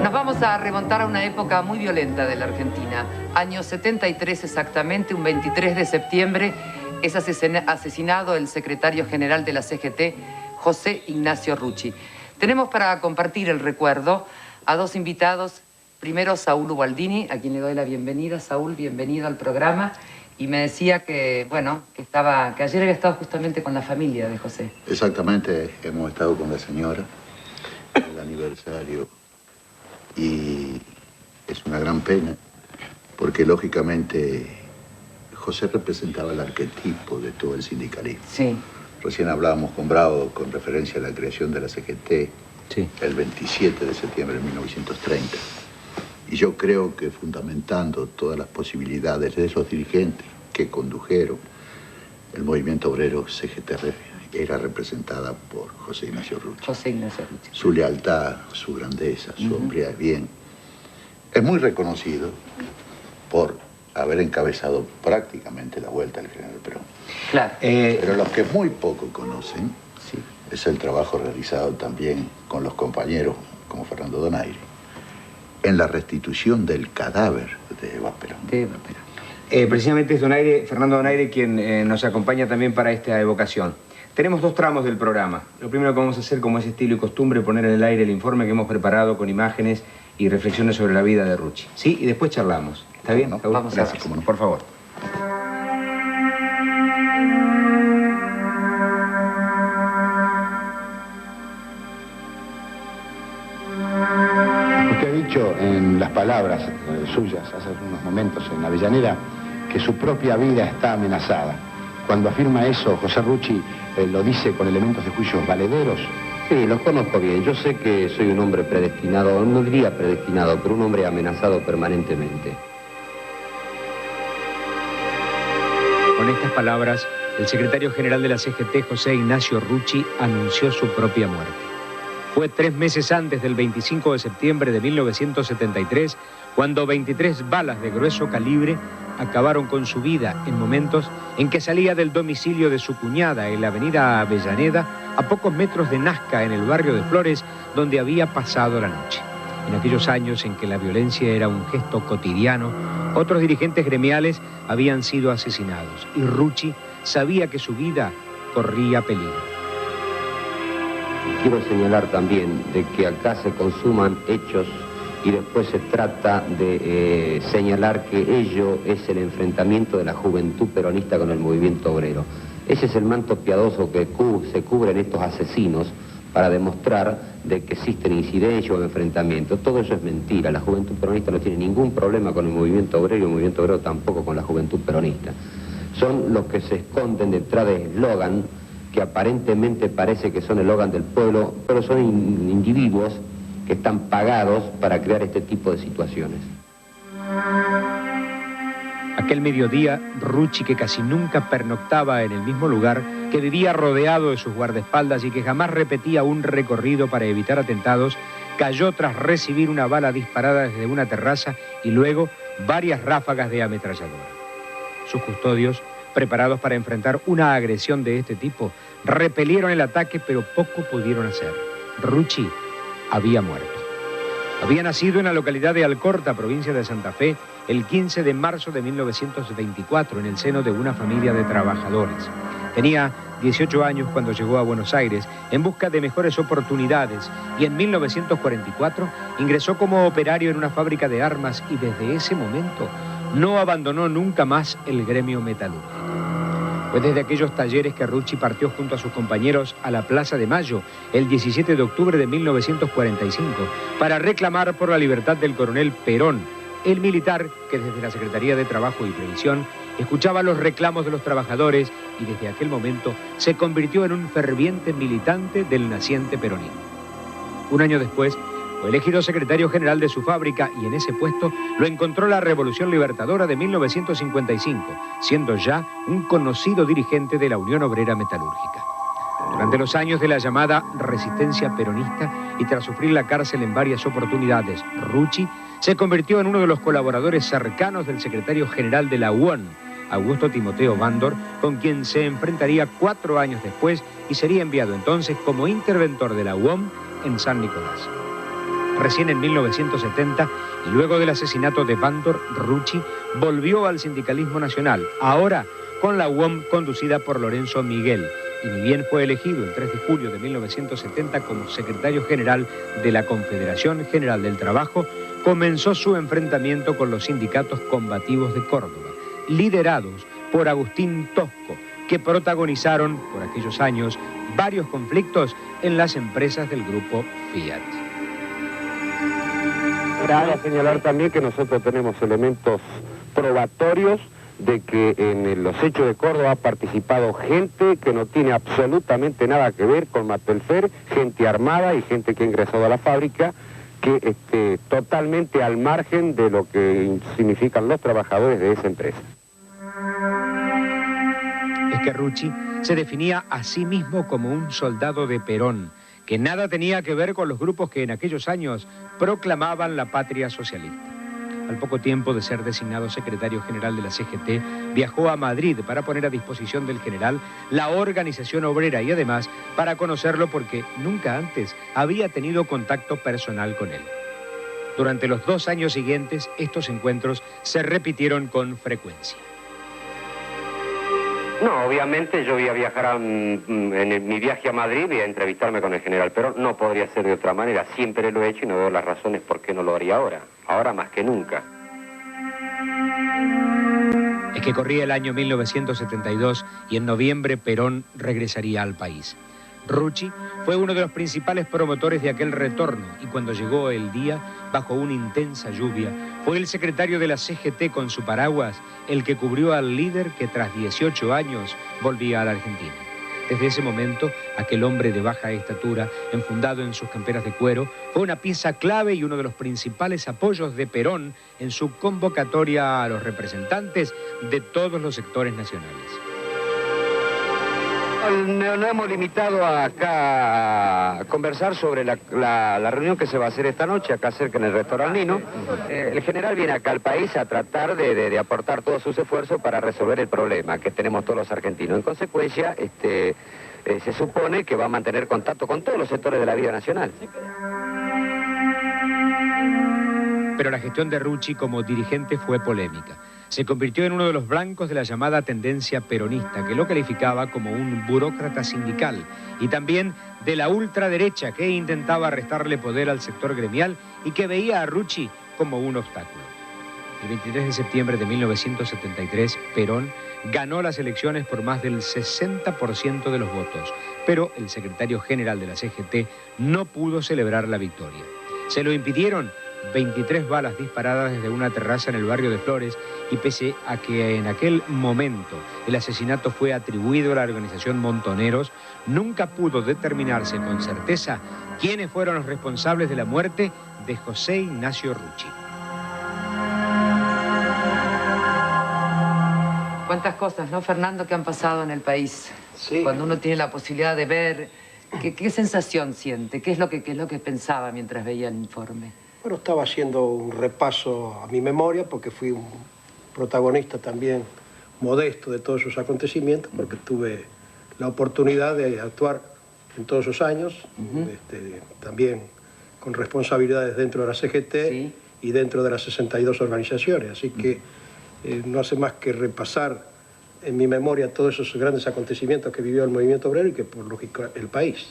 Nos vamos a remontar a una época muy violenta de la Argentina. Año 73 exactamente, un 23 de septiembre, es asesinado el secretario general de la CGT, José Ignacio Rucci. Tenemos para compartir el recuerdo a dos invitados. Primero, Saúl Ubaldini, a quien le doy la bienvenida. Saúl, bienvenido al programa. Y me decía que, bueno, que ayer había estado justamente con la familia de José. Exactamente, hemos estado con la señora, el aniversario, y es una gran pena, porque lógicamente José representaba el arquetipo de todo el sindicalismo. Sí. Recién hablábamos con Bravo con referencia a la creación de la CGT, sí, el 27 de septiembre de 1930. Y yo creo que fundamentando todas las posibilidades de esos dirigentes que condujeron el movimiento obrero, CGT era representada por José Ignacio Rucci. José Ignacio Rucci. Su lealtad, su grandeza, su hombría de bien. Es muy reconocido por haber encabezado prácticamente la vuelta al general Perón. Claro. Pero los que muy poco conocen, sí, es el trabajo realizado también con los compañeros como Fernando Donaire en la restitución del cadáver de Eva Perón. Precisamente es Fernando Donaire quien nos acompaña también para esta evocación. Tenemos dos tramos del programa. Lo primero que vamos a hacer, como es estilo y costumbre, poner en el aire el informe que hemos preparado con imágenes y reflexiones sobre la vida de Rucci. ¿Sí? Y después charlamos. ¿Está bien? No, vamos. Gracias. No. Por favor. Usted ha dicho en las palabras suyas hace unos momentos en Avellaneda que su propia vida está amenazada. Cuando afirma eso, José Rucci lo dice con elementos de juicios valederos. Sí, los conozco bien. Yo sé que soy un hombre predestinado, no diría predestinado, pero un hombre amenazado permanentemente. Con estas palabras, el secretario general de la CGT, José Ignacio Rucci, anunció su propia muerte. Fue 3 meses antes del 25 de septiembre de 1973, cuando 23 balas de grueso calibre acabaron con su vida en momentos en que salía del domicilio de su cuñada en la avenida Avellaneda, a pocos metros de Nazca, en el barrio de Flores, donde había pasado la noche. En aquellos años en que la violencia era un gesto cotidiano, otros dirigentes gremiales habían sido asesinados y Rucci sabía que su vida corría peligro. Quiero señalar también de que acá se consuman hechos y después se trata de señalar que ello es el enfrentamiento de la juventud peronista con el movimiento obrero. Ese es el manto piadoso que se cubre en estos asesinos para demostrar de que existen incidencias o enfrentamientos. Todo eso es mentira. La juventud peronista no tiene ningún problema con el movimiento obrero y el movimiento obrero tampoco con la juventud peronista. Son los que se esconden detrás de eslogan que aparentemente parece que son el eslogan del pueblo, pero son individuos que están pagados para crear este tipo de situaciones. Aquel mediodía, Rucci, que casi nunca pernoctaba en el mismo lugar, que vivía rodeado de sus guardaespaldas y que jamás repetía un recorrido para evitar atentados, cayó tras recibir una bala disparada desde una terraza y luego varias ráfagas de ametralladora. Sus custodios, preparados para enfrentar una agresión de este tipo, repelieron el ataque, pero poco pudieron hacer. Rucci había muerto. Había nacido en la localidad de Alcorta, provincia de Santa Fe, el 15 de marzo de 1924, en el seno de una familia de trabajadores. Tenía 18 años cuando llegó a Buenos Aires en busca de mejores oportunidades y en 1944 ingresó como operario en una fábrica de armas y desde ese momento no abandonó nunca más el gremio metalúrgico. Fue desde aquellos talleres que Rucci partió junto a sus compañeros a la Plaza de Mayo el 17 de octubre de 1945 para reclamar por la libertad del coronel Perón, el militar que desde la Secretaría de Trabajo y Previsión escuchaba los reclamos de los trabajadores y desde aquel momento se convirtió en un ferviente militante del naciente peronismo. Un año después, fue elegido secretario general de su fábrica y en ese puesto lo encontró la Revolución Libertadora de 1955, siendo ya un conocido dirigente de la Unión Obrera Metalúrgica. Durante los años de la llamada resistencia peronista y tras sufrir la cárcel en varias oportunidades, Rucci se convirtió en uno de los colaboradores cercanos del secretario general de la UON, Augusto Timoteo Bandor, con quien se enfrentaría 4 años después y sería enviado entonces como interventor de la UOM en San Nicolás. recién en 1970, y luego del asesinato de Bandor, Rucci volvió al sindicalismo nacional, ahora con la UOM conducida por Lorenzo Miguel, y ni bien fue elegido el 3 de julio de 1970 como secretario general de la Confederación General del Trabajo, comenzó su enfrentamiento con los sindicatos combativos de Córdoba, liderados por Agustín Tosco, que protagonizaron por aquellos años varios conflictos en las empresas del grupo Fiat. Para señalar también que nosotros tenemos elementos probatorios de que en los hechos de Córdoba ha participado gente que no tiene absolutamente nada que ver con Matelfer, gente armada y gente que ha ingresado a la fábrica, que totalmente al margen de lo que significan los trabajadores de esa empresa. Es que Rucci se definía a sí mismo como un soldado de Perón, que nada tenía que ver con los grupos que en aquellos años proclamaban la patria socialista. Al poco tiempo de ser designado secretario general de la CGT, viajó a Madrid para poner a disposición del general la organización obrera y además para conocerlo porque nunca antes había tenido contacto personal con él. Durante los 2 años siguientes, estos encuentros se repitieron con frecuencia. No, obviamente yo voy a viajar en mi viaje a Madrid, voy a entrevistarme con el general Perón, no podría ser de otra manera, siempre lo he hecho y no veo las razones por qué no lo haría ahora más que nunca. Es que corría el año 1972 y en noviembre Perón regresaría al país. Rucci fue uno de los principales promotores de aquel retorno y cuando llegó el día, bajo una intensa lluvia, fue el secretario de la CGT con su paraguas el que cubrió al líder que tras 18 años volvía a la Argentina. Desde ese momento, aquel hombre de baja estatura, enfundado en sus camperas de cuero, fue una pieza clave y uno de los principales apoyos de Perón en su convocatoria a los representantes de todos los sectores nacionales. No hemos limitado acá a conversar sobre la reunión que se va a hacer esta noche, acá cerca en el restaurante Nino. El general viene acá al país a tratar de aportar todos sus esfuerzos para resolver el problema que tenemos todos los argentinos. En consecuencia, se supone que va a mantener contacto con todos los sectores de la vida nacional. Pero la gestión de Rucci como dirigente fue polémica. Se convirtió en uno de los blancos de la llamada tendencia peronista, que lo calificaba como un burócrata sindical, y también de la ultraderecha que intentaba restarle poder al sector gremial y que veía a Rucci como un obstáculo. El 23 de septiembre de 1973, Perón ganó las elecciones por más del 60% de los votos, pero el secretario general de la CGT no pudo celebrar la victoria. Se lo impidieron 23 balas disparadas desde una terraza en el barrio de Flores y pese a que en aquel momento el asesinato fue atribuido a la organización Montoneros, nunca pudo determinarse con certeza quiénes fueron los responsables de la muerte de José Ignacio Rucci. Cuántas cosas, ¿no, Fernando, que han pasado en el país? Sí. Cuando uno tiene la posibilidad de ver, ¿qué sensación siente? ¿Qué es lo que pensaba mientras veía el informe? Bueno, estaba haciendo un repaso a mi memoria porque fui un protagonista también modesto de todos esos acontecimientos porque tuve la oportunidad de actuar en todos esos años, también con responsabilidades dentro de la CGT ¿sí? Y dentro de las 62 organizaciones. Así que no hace más que repasar en mi memoria todos esos grandes acontecimientos que vivió el movimiento obrero y que por lógica el país.